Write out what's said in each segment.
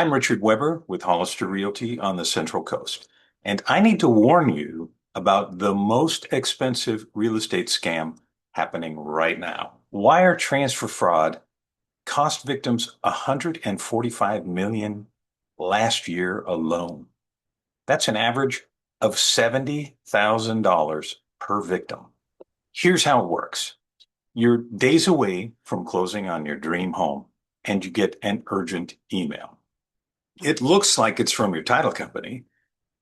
I'm Richard Weber with Hollister Realty on the Central Coast, and I need to warn you about the most expensive real estate scam happening right now. Wire transfer fraud cost victims $145 million last year alone. That's an average of $70,000 per victim. Here's how it works. You're days away from closing on your dream home, and you get an urgent email. It looks like it's from your title company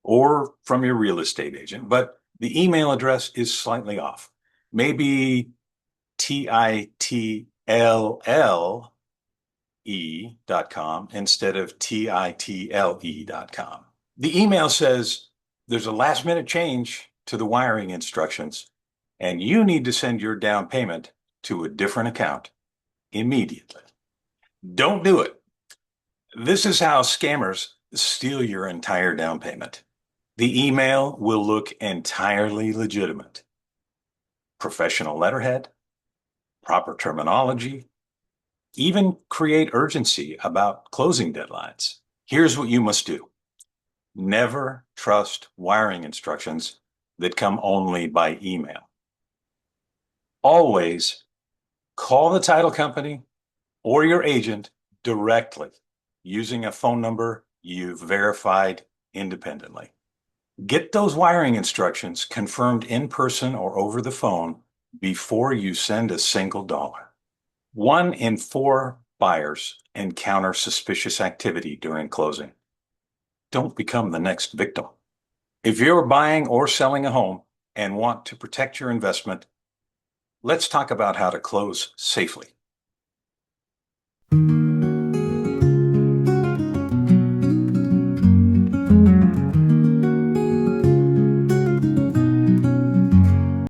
or from your real estate agent, but the email address is slightly off. Maybe title.com instead of title.com. The email says there's a last minute change to the wiring instructions, and you need to send your down payment to a different account immediately. Don't do it. This is how scammers steal your entire down payment. The email will look entirely legitimate. Professional letterhead, proper terminology, even create urgency about closing deadlines. Here's what you must do. Never trust wiring instructions that come only by email. Always call the title company or your agent directly using a phone number you've verified independently. Get those wiring instructions confirmed in person or over the phone before you send a single dollar. 1 in 4 buyers encounter suspicious activity during closing. Don't become the next victim. If you're buying or selling a home and want to protect your investment, let's talk about how to close safely.